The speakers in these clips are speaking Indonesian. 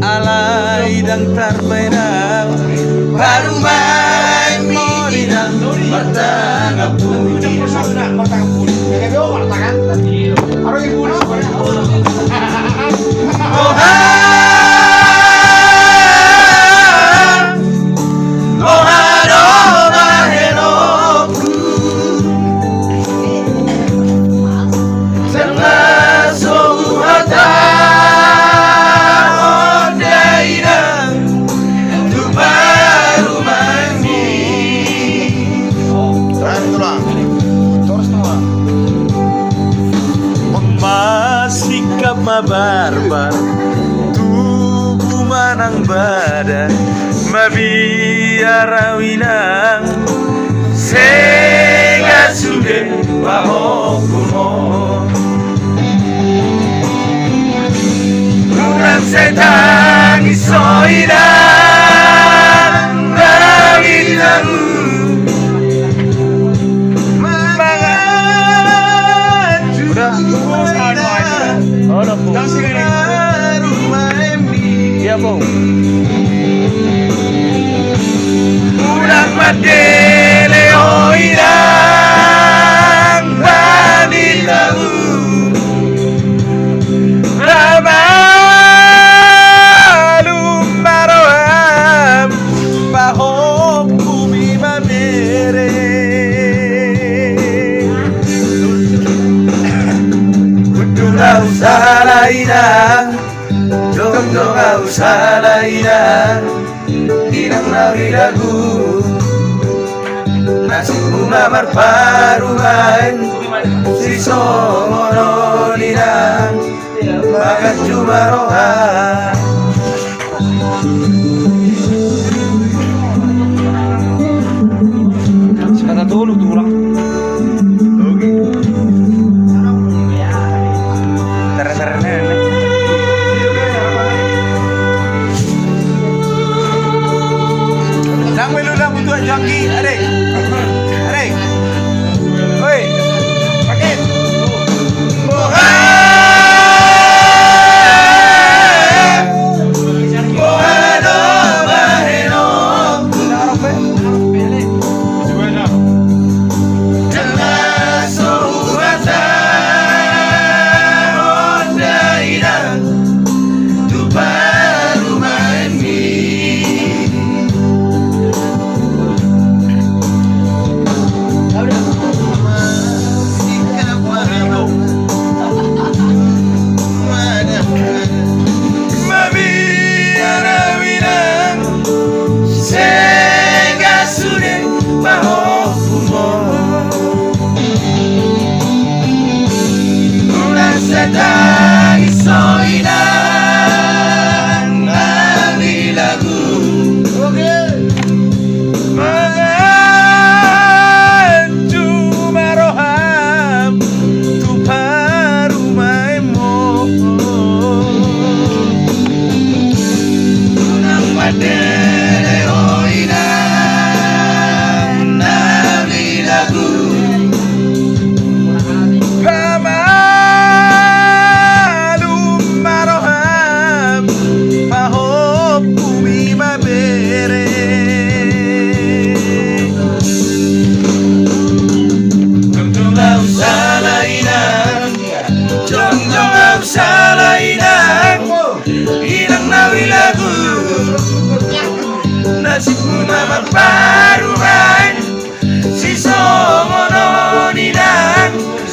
alay dan terbenam baru main minang martanga putih barbar tubuh manang badan mabiara winang sega sude bahokumo kurang setan isoidan barawinang Iya bong. Udah madele oirang bani tahu ramalum maroam pahom kumi mamere kudulau salaina Dong au salaina inang nawi lagu nasib bunga marparuan si songono nina bagat cuma roha sekarang dulu tuh orang Jangki, adek, oi, paket, bohano,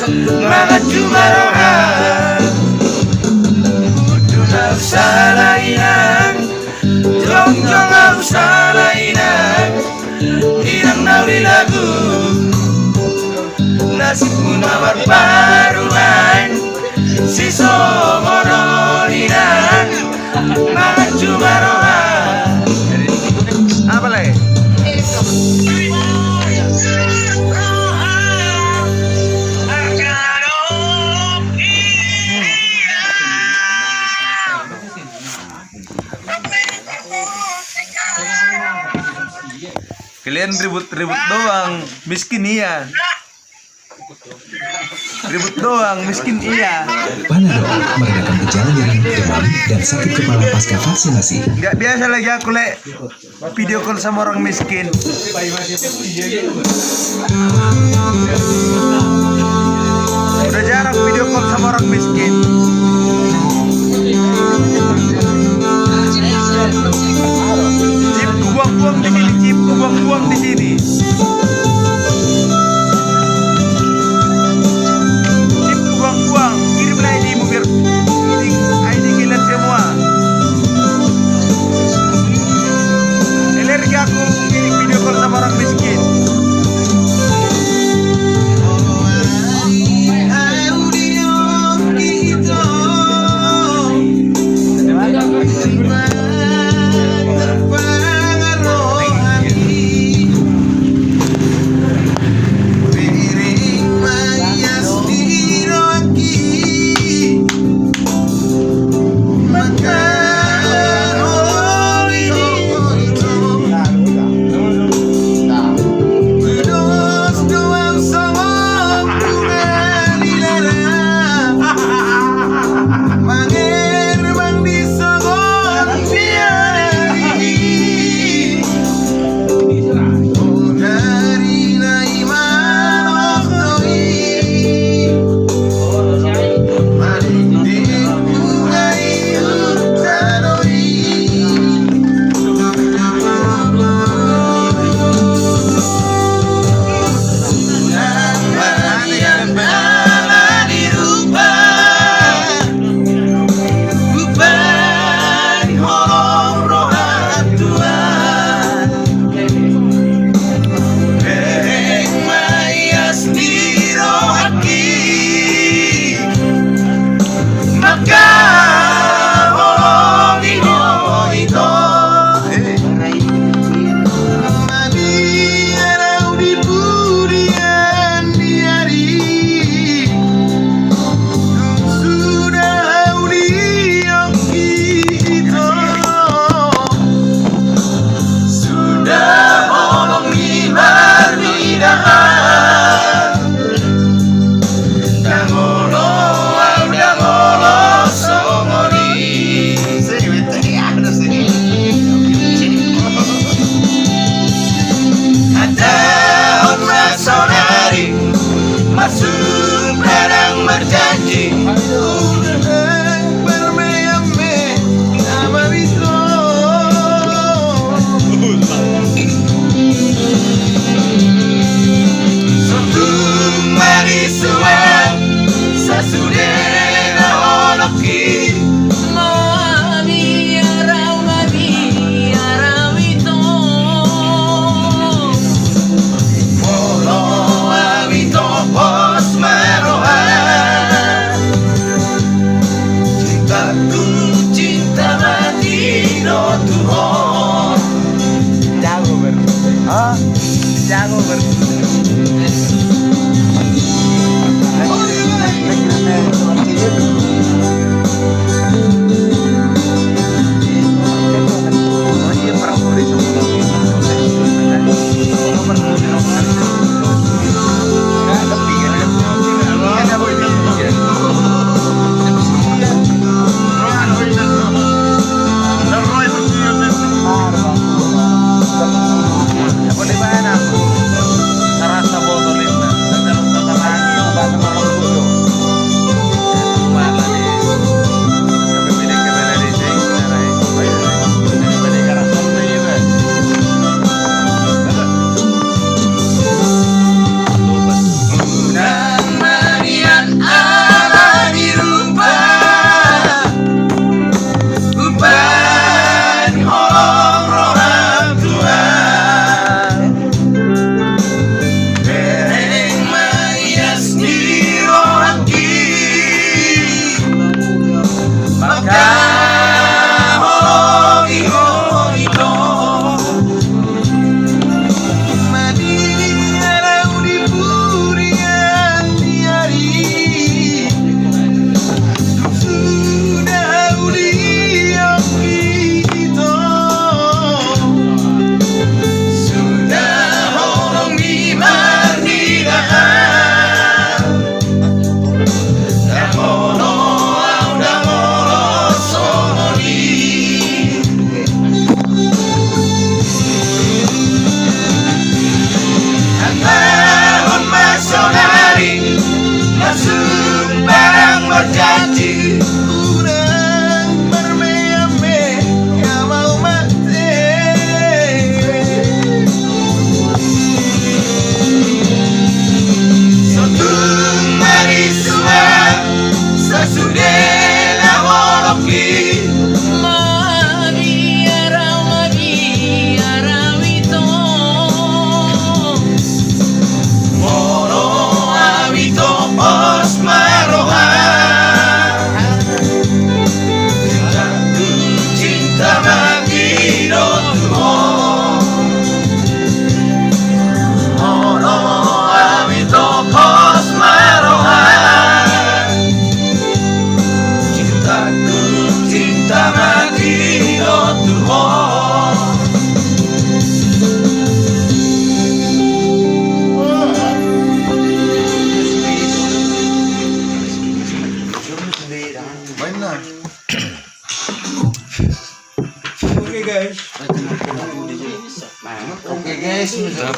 Mga jumarohan Kudu na usalainan Jong-jong na usalainan Hirang nawi lagu Nasibku nawar baruan Siso moroninan Mga jumarohan apa lagi? Kalian ribut-ribut doang, miskin iya. Ribut doang, miskin iya. Panadol meredakan gejala nyeri, demam, dan sakit kepala pasca vaksinasi. Gak biasa lagi aku video call sama orang miskin. Udah jarang video call sama orang miskin. Chip buang-buang di sini, chip buang-buang di sini. Chip buang-buang, kirimlah ID-mu biar ID kalian semua. Alergi aku video call sama orang miskin. Jago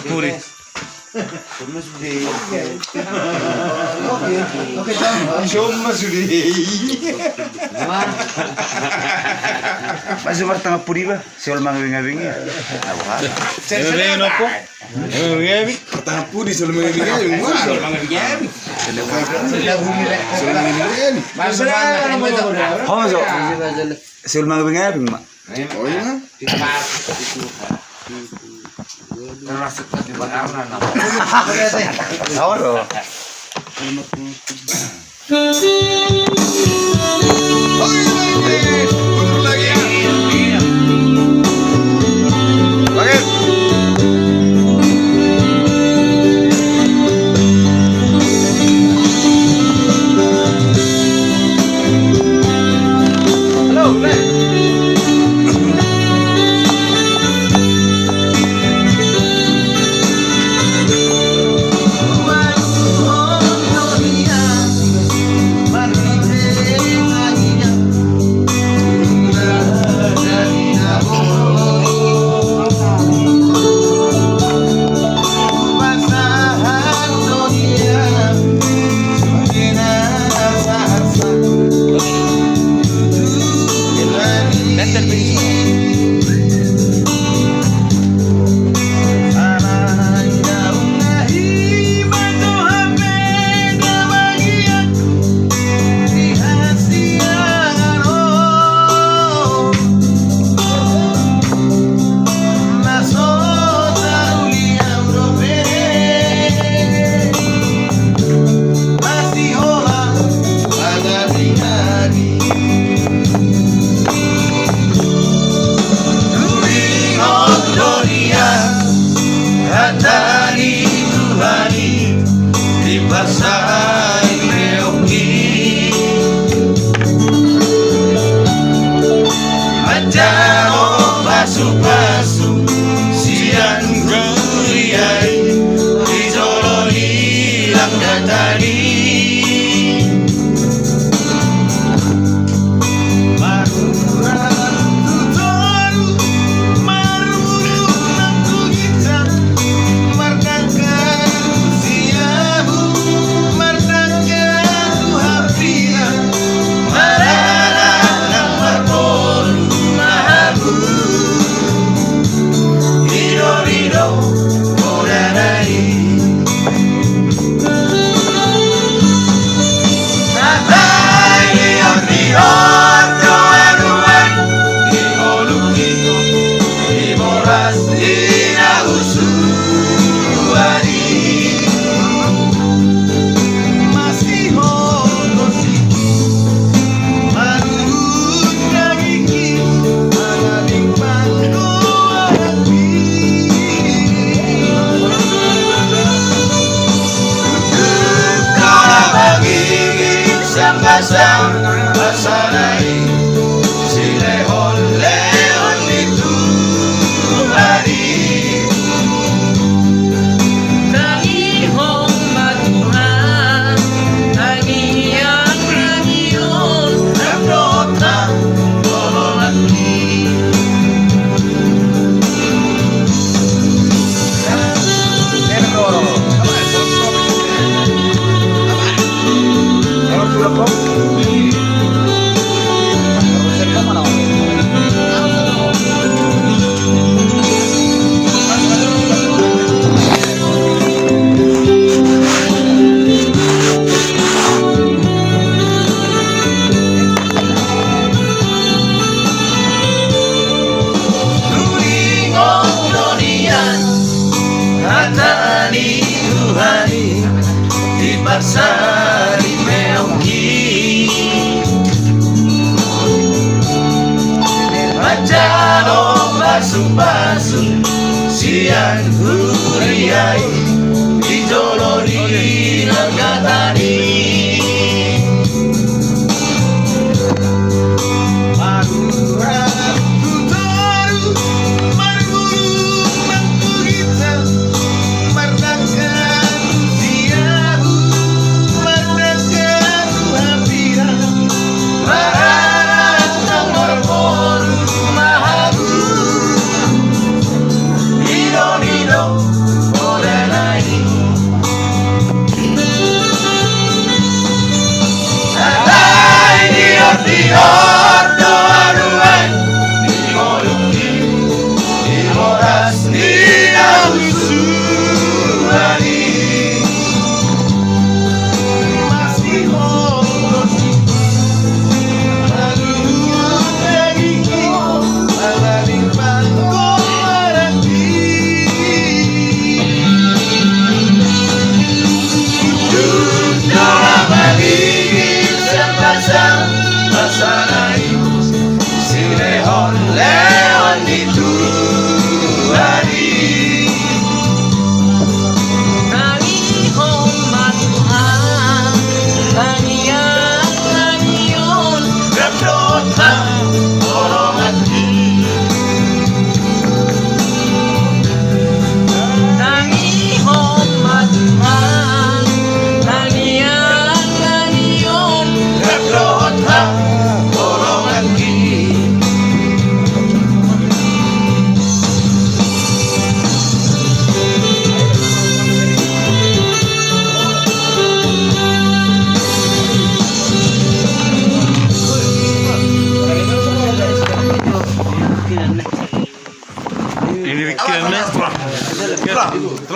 Puri. Masih bertengah puri ba? Siapa mangawing-ngawing ya? Ngawing apa? Ngawing? Pertama pudi sebelum ngawing-ngawing. Oh, so. Siapa mangawing-ngawing, Mak? Oh iya. Tahu loh.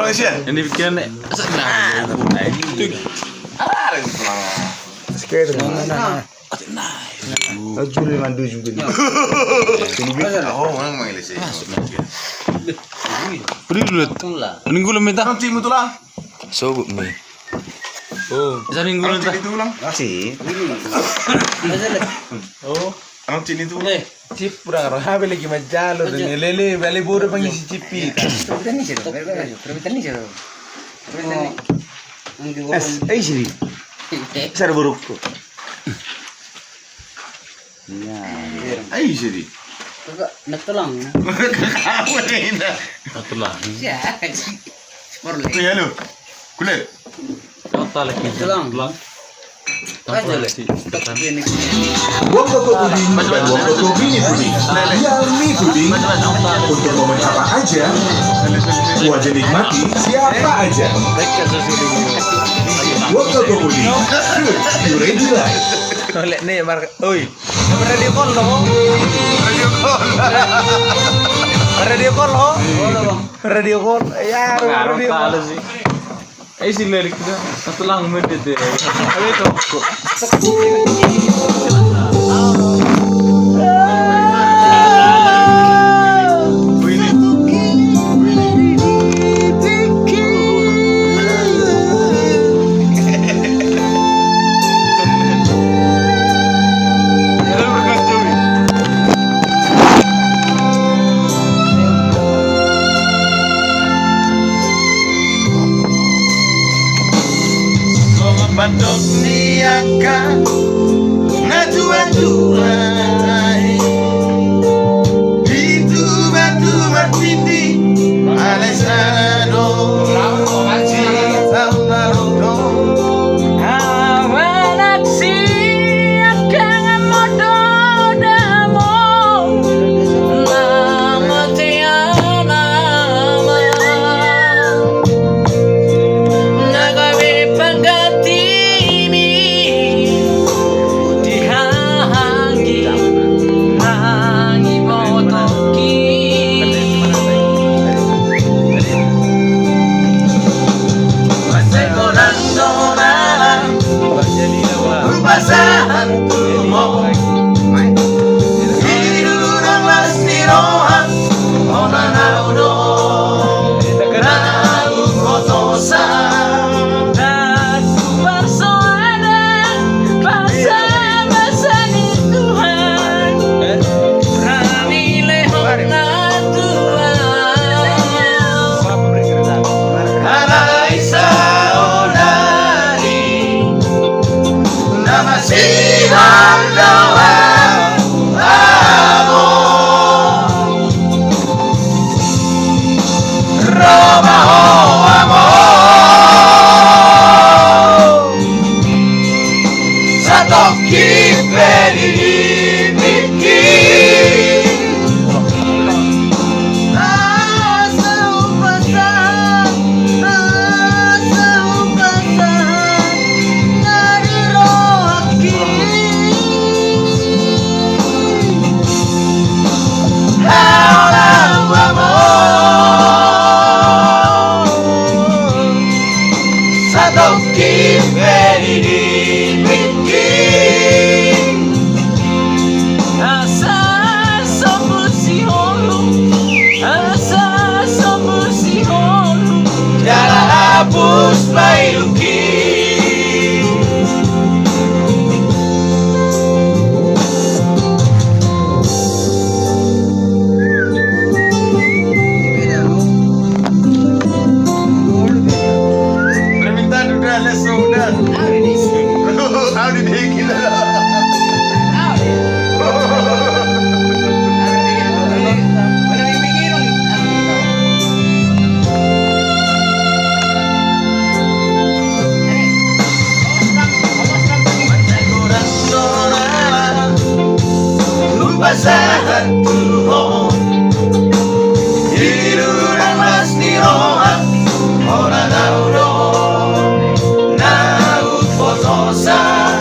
Malaysia. Yang dipikiran nek Sekitar. Juli mandu juga. Oh, orang Malaysia. Beri dulu. Mending gula minta. Nanti mu tulang. Sobuk nih. Oh, sering gula minta. Itu ulang. Masih. Oh, orang Cina itu. Chip pura karo habe lagi majalo dan lele bale buru pangisi cipi. Ay siri. Sar buruk. Ay, jadi. Nagtulang. Kamu ini. Atulah. Tuh ya lu. Kulit. Total lagi. Tulang. Total Aja lagi. Wokoko Puding dan Wokoko Mini Puding. Yummy Puding. Untuk momen apa aja, wajah nikmati siapa aja. Wokoko Puding. Good, you ready live. Oleh nih mar. Oi. Radio call lo. Radio call lo. Radio call. Ya, radio call. sih. Sih lirik kita. Atulang medit deh. Ayo toko. Bandok niaka Najua-jua Itu batu martini Alessandro Cita Naruto Basahan tumo Hidurang lasnirohan Ona naudo Nau kotosan Aku bersoada Bahasa-bahasa di Tuhan Rami lehona Tuhan Alay saudari Nama silang doang amor Roma ho amor Satokki peri Hapus Bailuki Permintaan udah lesson udah. How did he kill it? Basahan tuhon Hidurang lasnirohan Ora naudo Nau fotosan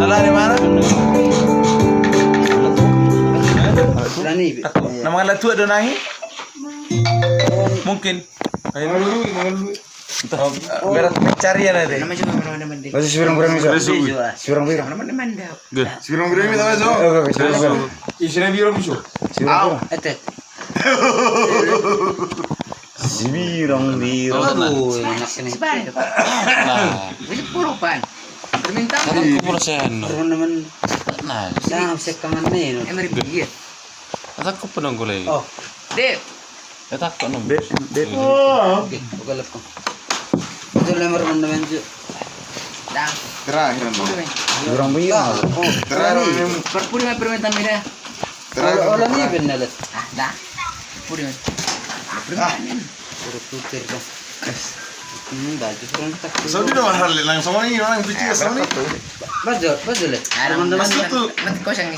Salah di mana? Nama alat tua ada nangis? Mungkin. Berat pencarian ada. Masih sibirang-birang bisa. Sibirang-birang. Sibirang-birang kita masuk. Isinya birang bisa. Au. Sibirang-birang. Aduh, enak ini. Ini purupan. Permintaan. Naman. Nah, sekangan nih. Emery bigit. Atak ko pa nang gulay. Oh. Dep. Atak ko nang. Oke, ugalap ko. Ito lang naman jo. Dah. Terakhir. Sibirang-birang. Oh, Terakhir. perpuri may permintaan mira. Terakhir. Wala ni benalat. Ah, dah. Puri. Permintaan. Puro putir dah. Baju kurang tak. So di dalam hal lang sama ni orang itu juga sama ni. Baju le. Mas itu Mati kosong ni.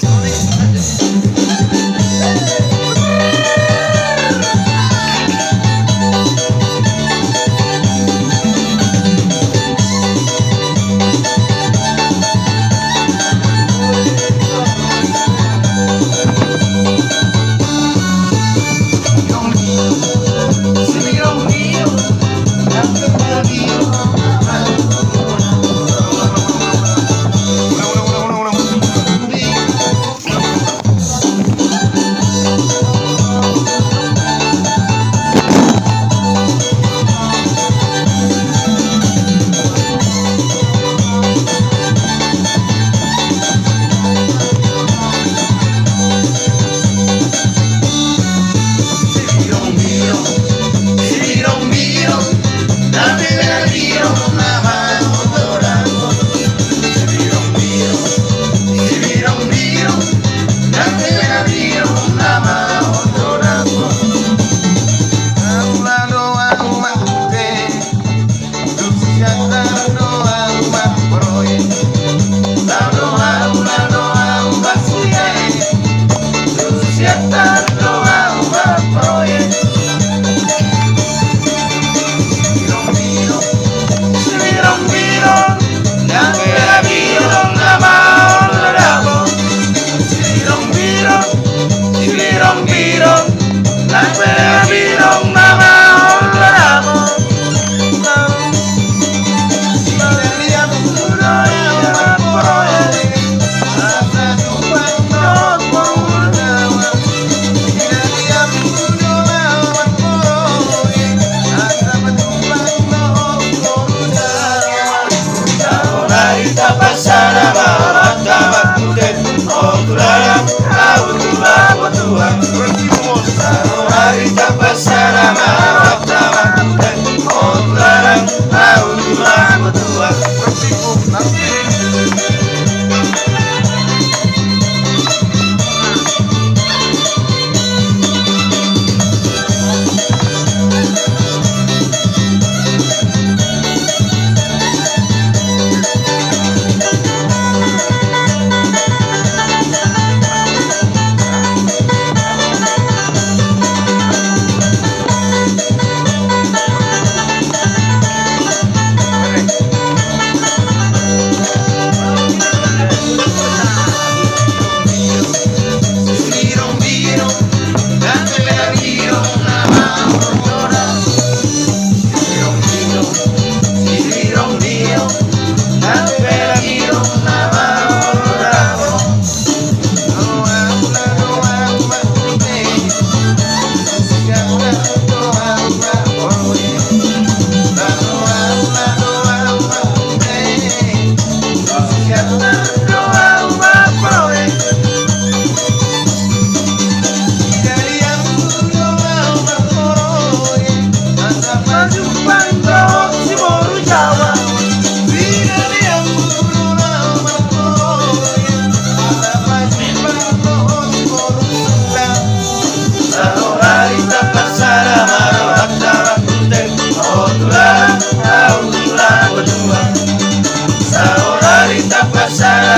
Pasar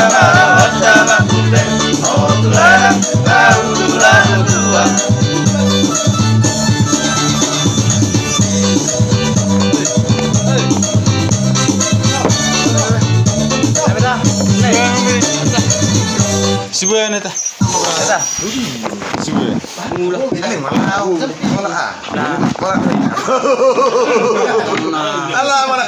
Sibuya na ta. Sibuya. Ini mana? Mana? Mana? Alah, mana?